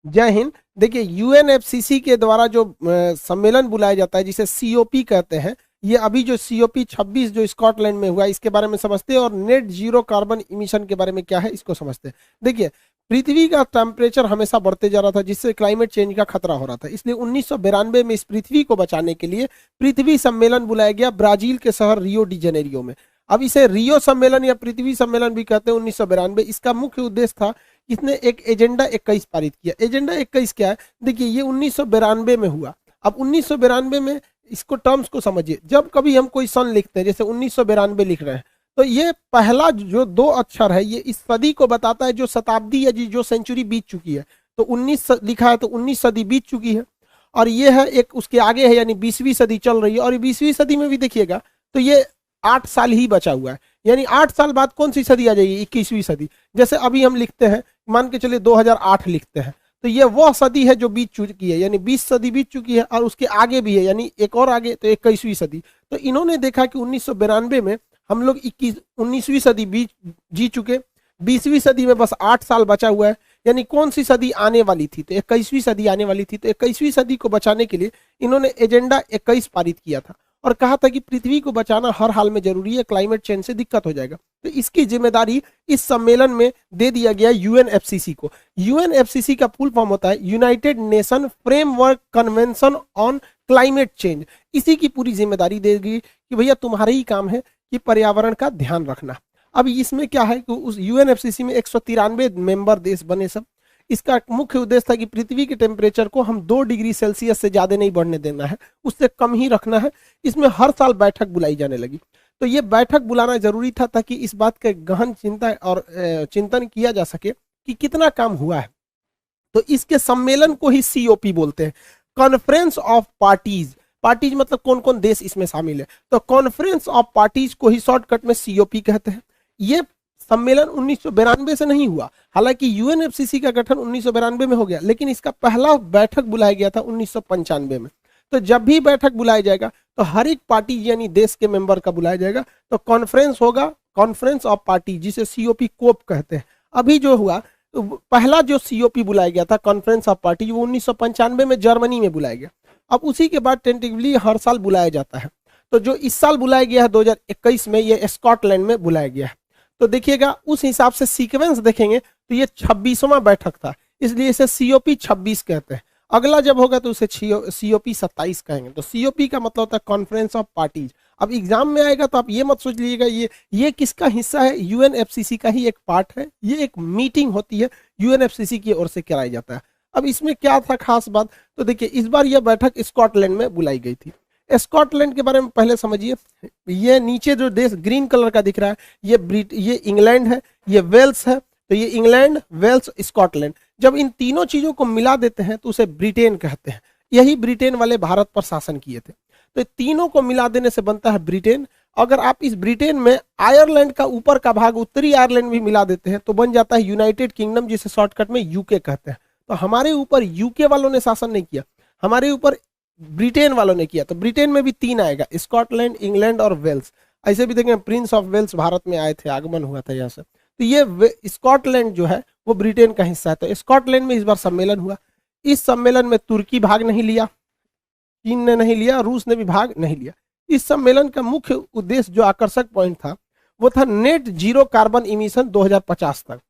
जय हिंद। देखिए यूएनएफसीसी के द्वारा जो सम्मेलन बुलाया जाता है जिसे सीओपी कहते हैं, ये अभी जो सीओपी 26 जो स्कॉटलैंड में हुआ इसके बारे में समझते हैं, और नेट जीरो कार्बन इमिशन के बारे में क्या है इसको समझते हैं। देखिए पृथ्वी का टेम्परेचर हमेशा बढ़ते जा रहा था जिससे क्लाइमेट चेंज का खतरा हो रहा था, इसलिए 1992 में इस पृथ्वी को बचाने के लिए पृथ्वी सम्मेलन बुलाया गया ब्राजील के शहर रियो डी जेनेरियो में। अब इसे रियो सम्मेलन या पृथ्वी सम्मेलन भी कहते हैं 1992। इसका मुख्य उद्देश्य था, इसने एक एजेंडा 21 पारित किया। एजेंडा 21 क्या है? देखिए ये 1992 में हुआ। अब 1992 में इसको टर्म्स को समझिए, जब कभी हम कोई सन लिखते हैं जैसे 1992 लिख रहे हैं, तो ये पहला जो दो अक्षर है ये इस सदी को बताता है जो शताब्दी या जो सेंचुरी बीत चुकी है। तो 19 लिखा है तो 19 सदी बीत चुकी है, और ये है एक उसके आगे है यानी 20वीं सदी चल रही है। और 20वीं सदी में भी देखिएगा तो ये 8 साल ही बचा हुआ है, यानी 8 साल बाद कौन सी सदी आ जाएगी? 21वीं सदी। जैसे अभी हम लिखते हैं, मान के चलिए 2008 लिखते हैं, तो ये वह सदी है जो बीत चुकी है, यानी 20 सदी बीत चुकी है, और उसके आगे भी है यानी एक और आगे, तो 21वीं सदी। तो इन्होंने देखा कि 1992 में हम लोग 19वीं सदी जी चुके, 20वीं सदी में बस 8 साल बचा हुआ है, यानी कौन सी सदी आने वाली थी? तो 21वीं सदी आने वाली थी। तो 21वीं सदी को बचाने के लिए इन्होंने एजेंडा 21 पारित किया था और कहा था कि पृथ्वी को बचाना हर हाल में जरूरी है, क्लाइमेट चेंज से दिक्कत हो जाएगा। तो इसकी जिम्मेदारी इस सम्मेलन में दे दिया गया यूएनएफसीसी को। यूएनएफसीसी का फुल फॉर्म होता है United nation framework convention on climate change. इसी की पूरी जिम्मेदारी देगी कि भैया तुम्हारा ही काम है कि पर्यावरण का ध्यान रखना। अब इसमें क्या है कि उस यूएनएफसीसी में 193 मेंबर देश बने सब। इसका मुख्य उद्देश्य था कि पृथ्वी के टेम्परेचर को हम 2 डिग्री सेल्सियस से ज्यादा नहीं बढ़ने देना है, उससे कम ही रखना है। इसमें हर साल बैठक बुलाई जाने लगी। तो ये बैठक बुलाना जरूरी था ताकि इस बात का गहन चिंता और चिंतन किया जा सके कि कितना काम हुआ है। तो इसके सम्मेलन को ही सीओपी बोलते हैं, कॉन्फ्रेंस ऑफ पार्टीज। पार्टीज मतलब कौन कौन देश इसमें शामिल है, तो कॉन्फ्रेंस ऑफ पार्टीज को ही शॉर्टकट में सीओपी कहते हैं। ये सम्मेलन 1992 से नहीं हुआ, हालांकि यूएनएफसीसी का गठन 1992 में हो गया, लेकिन इसका पहला बैठक बुलाया गया था 1995 में। तो जब भी बैठक बुलाया जाएगा तो हर एक पार्टी यानी देश के मेंबर का बुलाया जाएगा, तो कॉन्फ्रेंस होगा, कॉन्फ्रेंस ऑफ पार्टी, जिसे सीओपी कोप कहते हैं। अभी जो हुआ तो पहला जो सीओपी बुलाया गया था कॉन्फ्रेंस ऑफ पार्टी, वो 1995 में जर्मनी में बुलाया गया। अब उसी के बाद टेंटेटिवली हर साल बुलाया जाता है। तो जो इस साल बुलाया गया है 2021 में, ये स्कॉटलैंड में बुलाया गया है। तो देखिएगा उस हिसाब से सीक्वेंस देखेंगे तो ये 26वां बैठक था, इसलिए इसे सीओपी 26 कहते हैं। अगला जब होगा तो उसे सीओपी 27 कहेंगे। तो सीओपी का मतलब होता है कॉन्फ्रेंस ऑफ पार्टीज। अब एग्जाम में आएगा तो आप ये मत सोच लीजिएगा ये किसका हिस्सा है, यूएनएफसीसी का ही एक पार्ट है। ये एक मीटिंग होती है यूएनएफसीसी की ओर से कराया जाता है। अब इसमें क्या था खास बात, तो देखिए इस बार यह बैठक स्कॉटलैंड में बुलाई गई थी। स्कॉटलैंड के बारे में पहले समझिए। ये नीचे जो देश ग्रीन कलर का दिख रहा है ये इंग्लैंड है, ये वेल्स है। तो ये इंग्लैंड, वेल्स, स्कॉटलैंड, जब इन तीनों चीजों को मिला देते हैं तो उसे ब्रिटेन कहते हैं। यही ब्रिटेन वाले भारत पर शासन किए थे। तो तीनों को मिला देने से बनता है ब्रिटेन। अगर आप इस ब्रिटेन में आयरलैंड का ऊपर का भाग, उत्तरी आयरलैंड भी मिला देते हैं तो बन जाता है यूनाइटेड किंगडम, जिसे शॉर्टकट में यूके कहते हैं। तो हमारे ऊपर यूके वालों ने शासन नहीं किया, हमारे ऊपर ब्रिटेन वालों ने किया। तो ब्रिटेन में भी 3 आएगा, स्कॉटलैंड, इंग्लैंड और वेल्स। ऐसे भी देखें प्रिंस ऑफ वेल्स भारत में आए थे, आगमन हुआ था यहाँ से। तो ये स्कॉटलैंड जो है वो ब्रिटेन का हिस्सा है। तो स्कॉटलैंड में इस बार सम्मेलन हुआ। इस सम्मेलन में तुर्की भाग नहीं लिया, चीन ने नहीं लिया, रूस ने भी भाग नहीं लिया। इस सम्मेलन का मुख्य उद्देश्य जो आकर्षक पॉइंट था वो था नेट जीरो कार्बन इमिशन 2050 तक।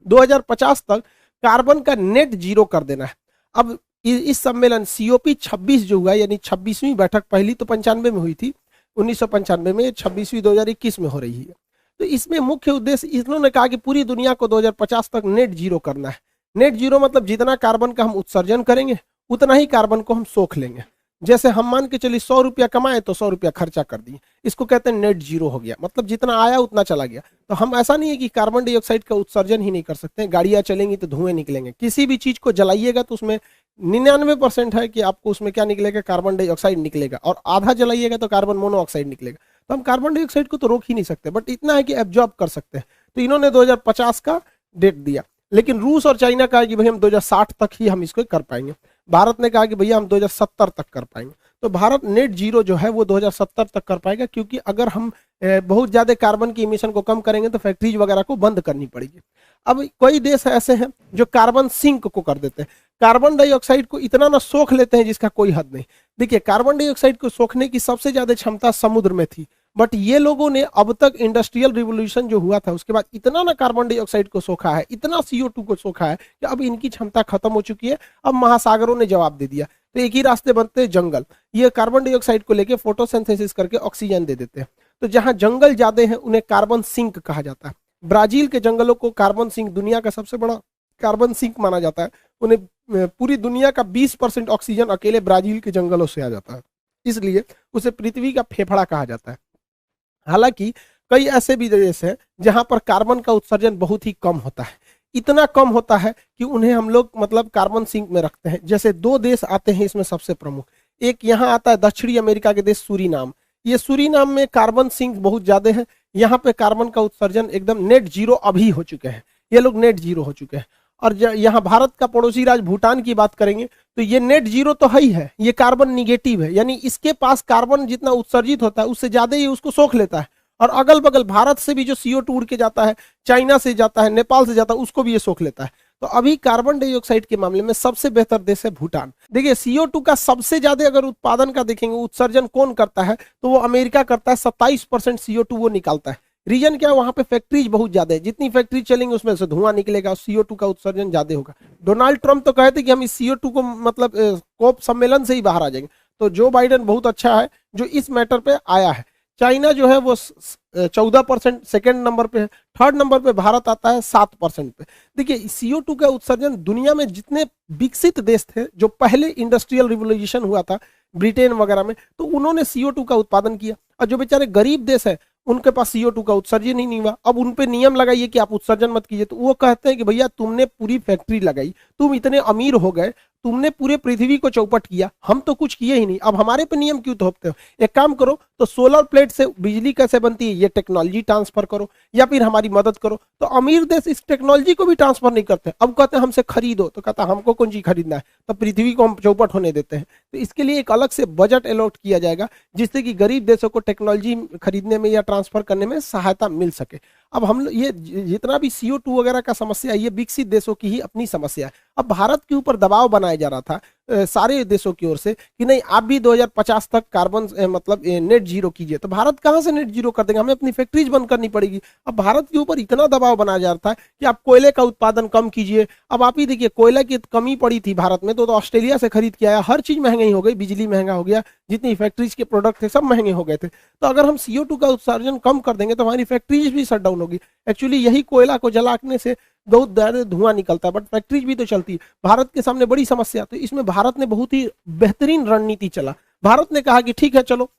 2050 तक कार्बन का नेट जीरो कर देना है। अब इस सम्मेलन सीओपी 26 जो हुआ, यानी 26वीं बैठक, पहली तो 95 में हुई थी 1995 में, 26वीं 2021 में हो रही है। तो इसमें मुख्य उद्देश्य इन्होंने कहा कि पूरी दुनिया को 2050 तक नेट जीरो करना है। नेट जीरो मतलब जितना कार्बन का हम उत्सर्जन करेंगे उतना ही कार्बन को हम सोख लेंगे। जैसे हम मान के चलिए 100 रुपया कमाए तो 100 रुपया खर्चा कर दिए, इसको कहते हैं नेट जीरो हो गया। मतलब जितना आया उतना चला गया। तो हम ऐसा नहीं है कि कार्बन डाइऑक्साइड का उत्सर्जन ही नहीं कर सकते, गाड़ियां चलेंगी तो धुएं निकलेंगे। किसी भी चीज को जलाइएगा तो उसमें 99% है कि आपको उसमें क्या निकलेगा, कार्बन डाइऑक्साइड निकलेगा, और आधा जलाइएगा तो कार्बन मोनोऑक्साइड निकलेगा। तो हम कार्बन डाइऑक्साइड को तो रोक ही नहीं सकते, बट इतना है कि एब्जॉर्ब कर सकते हैं। तो इन्होंने 2050 का डेट दिया, लेकिन रूस और चाइना कहा कि भाई हम 2060 तक ही हम इसको कर पाएंगे। भारत ने कहा कि भैया हम 2070 तक कर पाएंगे। तो भारत नेट जीरो जो है वो 2070 तक कर पाएगा, क्योंकि अगर हम बहुत ज्यादा कार्बन की इमिशन को कम करेंगे तो फैक्ट्रीज वगैरह को बंद करनी पड़ेगी। अब कई देश ऐसे हैं जो कार्बन सिंक को कर देते हैं, कार्बन डाइऑक्साइड को इतना ना सोख लेते हैं जिसका कोई हद नहीं। देखिए, कार्बन डाइऑक्साइड को सोखने की सबसे ज्यादा क्षमता समुद्र में थी, बट ये लोगों ने अब तक इंडस्ट्रियल रिवोल्यूशन जो हुआ था उसके बाद इतना ना कार्बन डाइऑक्साइड को सोखा है, इतना CO2 को सोखा है कि अब इनकी क्षमता खत्म हो चुकी है। अब महासागरों ने जवाब दे दिया, तो एक ही रास्ते बनते हैं, जंगल। ये कार्बन डाइऑक्साइड को लेके फोटोसिंथेसिस करके ऑक्सीजन दे देते हैं। तो जहां जंगल ज्यादा है उन्हें कार्बन सिंक कहा जाता है। ब्राजील के जंगलों को कार्बन सिंक, दुनिया का सबसे बड़ा कार्बन सिंक माना जाता है। उन्हें पूरी दुनिया का 20% ऑक्सीजन अकेले ब्राजील के जंगलों से आ जाता है, इसलिए उसे पृथ्वी का फेफड़ा कहा जाता है। हालांकि कई ऐसे भी देश हैं जहां पर कार्बन का उत्सर्जन बहुत ही कम होता है, इतना कम होता है कि उन्हें हम लोग मतलब कार्बन सिंक में रखते हैं। जैसे 2 देश आते हैं इसमें सबसे प्रमुख, एक यहाँ आता है दक्षिणी अमेरिका के देश सूरीनाम। ये सूरीनाम में कार्बन सिंक बहुत ज्यादा है, यहाँ पे कार्बन का उत्सर्जन एकदम नेट जीरो अभी हो चुके हैं, ये लोग नेट जीरो हो चुके हैं। और यहाँ भारत का पड़ोसी राज्य भूटान की बात करेंगे तो ये नेट जीरो तो है ही है, ये कार्बन निगेटिव है, यानी इसके पास कार्बन जितना उत्सर्जित होता है उससे ज्यादा ही उसको सोख लेता है। और अगल बगल भारत से भी जो CO2 उड़ के जाता है, चाइना से जाता है, नेपाल से जाता है, उसको भी ये सोख लेता है। तो अभी कार्बन डाइऑक्साइड के मामले में सबसे बेहतर देश है भूटान। देखिए, CO2 का सबसे ज्यादा अगर उत्पादन का देखेंगे, उत्सर्जन कौन करता है, तो वो अमेरिका करता है। 27% CO2 वो निकालता है। रीजन क्या है, वहां पे फैक्ट्रीज बहुत ज्यादा है, जितनी फैक्ट्री चलेंगे उसमें से धुआं निकलेगा, CO2 का उत्सर्जन ज्यादा होगा। डोनाल्ड ट्रंप तो कहते कि हम इस CO2 को मतलब कोप सम्मेलन से ही बाहर आ जाएंगे। तो जो बाइडेन बहुत अच्छा है जो इस मैटर पे आया है। चाइना जो है वो 14% सेकेंड नंबर पे है, थर्ड नंबर पे भारत आता है 7% पे। देखिए, CO2 का उत्सर्जन दुनिया में जितने विकसित देश थे, जो पहले इंडस्ट्रियल रिवोल्यूशन हुआ था ब्रिटेन वगैरह में, तो उन्होंने CO2 का उत्पादन किया। और जो बेचारे गरीब देश है उनके पास CO2 का उत्सर्जन ही नहीं हुआ। अब उन पे नियम लगाइए कि आप उत्सर्जन मत कीजिए, तो वो कहते हैं कि भैया तुमने पूरी फैक्ट्री लगाई, तुम इतने अमीर हो गए, तुमने पूरे पृथ्वी को चौपट किया, हम तो कुछ किए ही नहीं, अब हमारे पे नियम क्यों थोपते हो? एक काम करो, तो सोलर प्लेट से बिजली कैसे बनती है ये टेक्नोलॉजी ट्रांसफर करो, या फिर हमारी मदद करो। तो अमीर देश इस टेक्नोलॉजी को भी ट्रांसफर नहीं करते, अब कहते हैं हमसे खरीदो, तो कहता हमको कौन चीज खरीदना है, तो पृथ्वी को हम चौपट होने देते हैं। तो इसके लिए एक अलग से बजट अलॉट किया जाएगा, जिससे कि गरीब देशों को टेक्नोलॉजी खरीदने में या ट्रांसफर करने में सहायता मिल सके। अब हम ये जितना भी CO2 वगैरह का समस्या है, ये विकसित देशों की ही अपनी समस्या है। अब भारत के ऊपर दबाव बनाया जा रहा था सारे देशों की ओर से कि नहीं, आप भी 2050 तक कार्बन मतलब नेट जीरो कीजिए। तो भारत कहाँ से नेट जीरो कर देंगे, हमें अपनी फैक्ट्रीज बंद करनी पड़ेगी। अब भारत के ऊपर इतना दबाव बनाया जा रहा था कि आप कोयले का उत्पादन कम कीजिए। अब आप ही देखिए, कोयला की कमी पड़ी थी भारत में, तो ऑस्ट्रेलिया से खरीद के आया, हर चीज महंगी हो गई, बिजली महंगा हो गया, जितनी फैक्ट्रीज के प्रोडक्ट थे सब महंगे हो गए थे। तो अगर हम CO2 का उत्सर्जन कम कर देंगे तो हमारी फैक्ट्रीज भी शट डाउन होगी। एक्चुअली यही कोयला को जलाने से बहुत ज्यादा धुआं निकलता है, बट फैक्ट्रीज भी तो चलती है। भारत के सामने बड़ी समस्या, तो इसमें भारत ने बहुत ही बेहतरीन रणनीति चला। भारत ने कहा कि ठीक है, चलो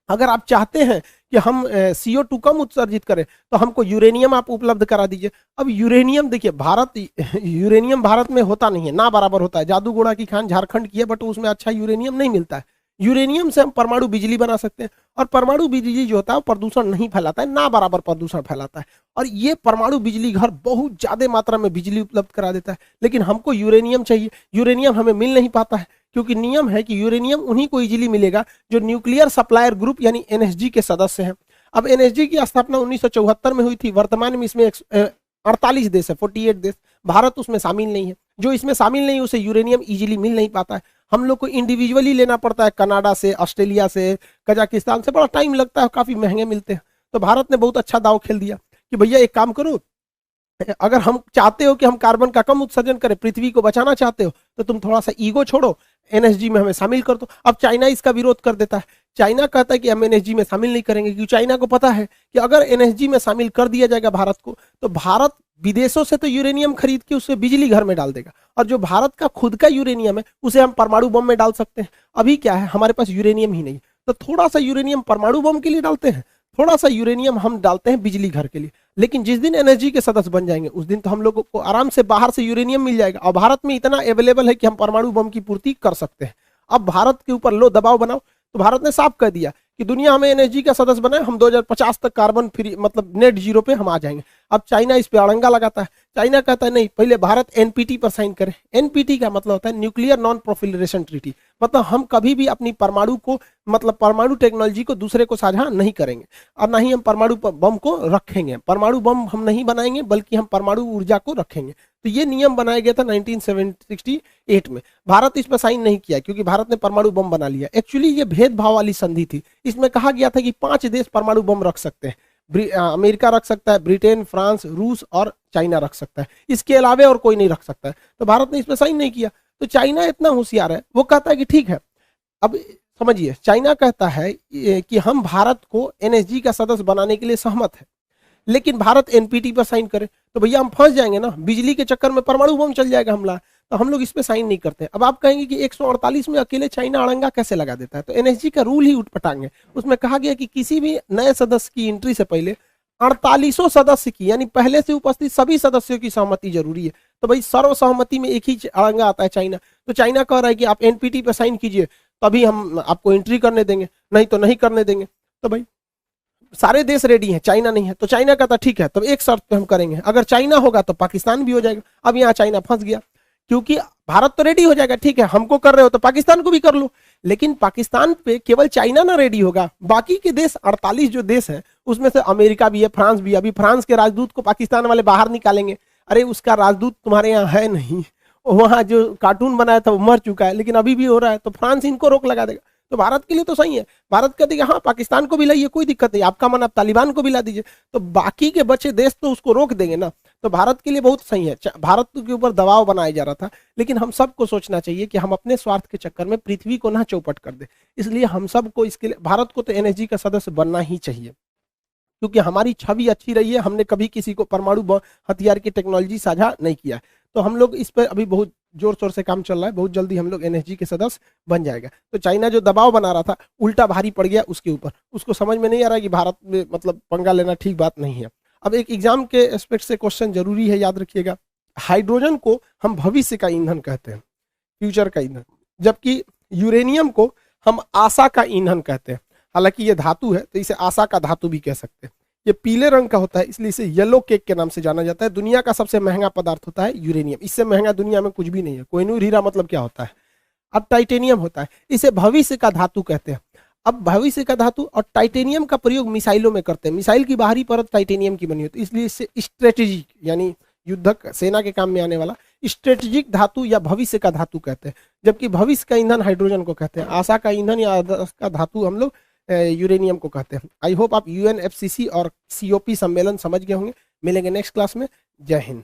अगर आप चाहते हैं कि हम CO2 कम उत्सर्जित करें तो हमको यूरेनियम आप उपलब्ध करा दीजिए। अब यूरेनियम देखिए, यूरेनियम भारत में होता नहीं है, ना बराबर होता है। जादू घोड़ा की खान झारखंड की है, बट उसमें अच्छा यूरेनियम नहीं मिलता है। यूरेनियम से हम परमाणु बिजली बना सकते हैं, और परमाणु बिजली जो होता है वो प्रदूषण नहीं फैलाता है, ना बराबर प्रदूषण फैलाता है। और ये परमाणु बिजली घर बहुत ज्यादा मात्रा में बिजली उपलब्ध करा देता है। लेकिन हमको यूरेनियम चाहिए, यूरेनियम हमें मिल नहीं पाता है, क्योंकि नियम है कि यूरेनियम उन्हीं को इजीली मिलेगा जो न्यूक्लियर सप्लायर ग्रुप यानी NSG के सदस्य हैं। अब NSG की स्थापना 1974 में हुई थी। वर्तमान में इसमें 48 देश है, 48 देश। भारत उसमें शामिल नहीं है। जो इसमें शामिल नहीं, उसे यूरेनियम इजीली मिल नहीं पाता है। हम लोग को इंडिविजुअली लेना पड़ता है, कनाडा से, ऑस्ट्रेलिया से, कजाकिस्तान से, बड़ा टाइम लगता है, काफी महंगे मिलते हैं। तो भारत ने बहुत अच्छा दाव खेल दिया कि भैया एक काम करो, अगर हम चाहते हो कि हम कार्बन का कम उत्सर्जन करें, पृथ्वी को बचाना चाहते हो, तो तुम थोड़ा सा ईगो छोड़ो, NSG में हमें शामिल कर दो। अब चाइना इसका विरोध कर देता है। चाइना कहता है कि हम NSG में शामिल नहीं करेंगे, क्योंकि चाइना को पता है कि अगर NSG में शामिल कर दिया जाएगा भारत को, तो भारत विदेशों से तो यूरेनियम खरीद के उससे बिजली घर में डाल देगा, और जो भारत का खुद का यूरेनियम है उसे हम परमाणु बम में डाल सकते हैं। अभी क्या है, हमारे पास यूरेनियम ही नहीं, तो थोड़ा सा यूरेनियम परमाणु बम के लिए डालते हैं, थोड़ा सा यूरेनियम हम डालते हैं बिजली घर के लिए। लेकिन जिस दिन NSG के सदस्य बन जाएंगे उस दिन तो हम लोगों को आराम से बाहर से यूरेनियम मिल जाएगा, और भारत में इतना अवेलेबल है कि हम परमाणु बम की पूर्ति कर सकते हैं। अब भारत के ऊपर लो दबाव बनाओ, तो भारत ने साफ कह दिया कि दुनिया हमें NSG का सदस्य बनाए, हम 2050 तक कार्बन फ्री मतलब नेट जीरो पे हम आ जाएंगे। अब चाइना इस पे अड़ंगा लगाता है। चाइना कहता है नहीं, पहले भारत NPT पर साइन करे। NPT का मतलब होता है न्यूक्लियर नॉन प्रोलिफरेशन ट्रीटी, मतलब हम कभी भी अपनी परमाणु को, मतलब परमाणु टेक्नोलॉजी को दूसरे को साझा नहीं करेंगे, और ना ही हम परमाणु बम को रखेंगे। परमाणु बम हम नहीं बनाएंगे, बल्कि हम परमाणु ऊर्जा को रखेंगे। तो ये नियम बनाया गया था 1968 में। भारत इस पर साइन नहीं किया क्योंकि भारत ने परमाणु बम बना लिया। एक्चुअली ये भेदभाव वाली संधि थी। इसमें कहा गया था कि 5 देश परमाणु बम रख सकते हैं। अमेरिका रख सकता है, ब्रिटेन, फ्रांस, रूस और चाइना रख सकता है, इसके अलावा और कोई नहीं रख सकता है। तो भारत ने इस पर साइन नहीं किया। तो चाइना इतना होशियार है, वो कहता है कि ठीक है, अब समझिए, चाइना कहता है कि हम भारत को एनएसजी का सदस्य बनाने के लिए सहमत है, लेकिन भारत एनपीटी पर साइन करे तो भैया हम फंस जाएंगे ना, बिजली के चक्कर में परमाणु बम चल जाएगा हमला। तो हम लोग इस पे साइन नहीं करते। अब आप कहेंगे कि 148 में अकेले चाइना अड़ंगा कैसे लगा देता है, तो एनएसजी का रूल ही उठपटांग है। उसमें कहा गया कि किसी भी नए सदस्य की एंट्री से पहले 48 सदस्य की, यानी पहले से उपस्थित सभी सदस्यों की सहमति जरूरी है। तो भाई सर्वसहमति में एक ही अड़ंगा आता है, चाइना। तो चाइना कह रहा है कि आप एनपीटी पर साइन कीजिए तभी हम आपको एंट्री करने देंगे, नहीं तो नहीं करने देंगे। तो भाई सारे देश रेडी हैं, चाइना नहीं है। तो चाइना कहता ठीक है, तब एक शर्त पे हम करेंगे, अगर चाइना होगा तो पाकिस्तान भी हो जाएगा। अब यहाँ चाइना फंस गया, क्योंकि भारत तो रेडी हो जाएगा, ठीक है हमको कर रहे हो तो पाकिस्तान को भी कर लो। लेकिन पाकिस्तान पे केवल चाइना ना रेडी होगा, बाकी के देश 48 जो देश हैं उसमें से अमेरिका भी है, फ्रांस भी है। अभी फ्रांस के राजदूत को पाकिस्तान वाले बाहर निकालेंगे। अरे उसका राजदूत तुम्हारे यहाँ है नहीं, वहां जो कार्टून बनाया था वो मर चुका है, लेकिन अभी भी हो रहा है, तो फ्रांस इनको रोक लगा देगा। तो भारत के लिए तो सही है, भारत कहते हाँ पाकिस्तान को भी लाइए, कोई दिक्कत नहीं, आपका मन आप तालिबान को भी ला दीजिए, तो बाकी के बचे देश तो उसको रोक देंगे ना। तो भारत के लिए बहुत सही है। भारत के ऊपर दबाव बनाया जा रहा था, लेकिन हम सबको सोचना चाहिए कि हम अपने स्वार्थ के चक्कर में पृथ्वी को ना चौपट कर दे। इसलिए हम सबको इसके लिए, भारत को तो एनएसजी का सदस्य बनना ही चाहिए, क्योंकि हमारी छवि अच्छी रही है, हमने कभी किसी को परमाणु हथियार की टेक्नोलॉजी साझा नहीं किया। तो हम लोग इस पर अभी बहुत जोर शोर से काम चल रहा है, बहुत जल्दी हम लोग एनएसजी के सदस्य बन जाएगा। तो चाइना जो दबाव बना रहा था उल्टा भारी पड़ गया उसके ऊपर, उसको समझ में नहीं आ रहा है कि भारत में मतलब पंगा लेना ठीक बात नहीं है। अब एक एग्जाम के एस्पेक्ट से क्वेश्चन जरूरी है, याद रखिएगा। हाइड्रोजन को हम भविष्य का ईंधन कहते हैं, फ्यूचर का ईंधन, जबकि यूरेनियम को हम आशा का ईंधन कहते हैं। हालांकि ये धातु है तो इसे आशा का धातु भी कह सकते हैं। ये पीले रंग का होता है, इसलिए इसे येलो केक के नाम से जाना जाता है। दुनिया का सबसे महंगा पदार्थ होता है यूरेनियम, इससे महंगा दुनिया में कुछ भी नहीं है। कोहिनूर हीरा मतलब क्या होता है? अब टाइटेनियम होता है, इसे भविष्य का धातु कहते हैं। अब भविष्य का धातु और टाइटेनियम का प्रयोग मिसाइलों में करते हैं। मिसाइल की बाहरी परत टाइटेनियम की बनी होती है, इसलिए इसे स्ट्रेटेजिक यानी युद्धक सेना के काम में आने वाला स्ट्रेटेजिक धातु या भविष्य का धातु कहते हैं। जबकि भविष्य का ईंधन हाइड्रोजन को कहते हैं, आशा का ईंधन या आदर्श का धातु हम लोग यूरेनियम को कहते हैं। आई होप आप यूएनएफसीसी और सीओपी सम्मेलन समझ गए होंगे। मिलेंगे नेक्स्ट क्लास में। जय हिंद।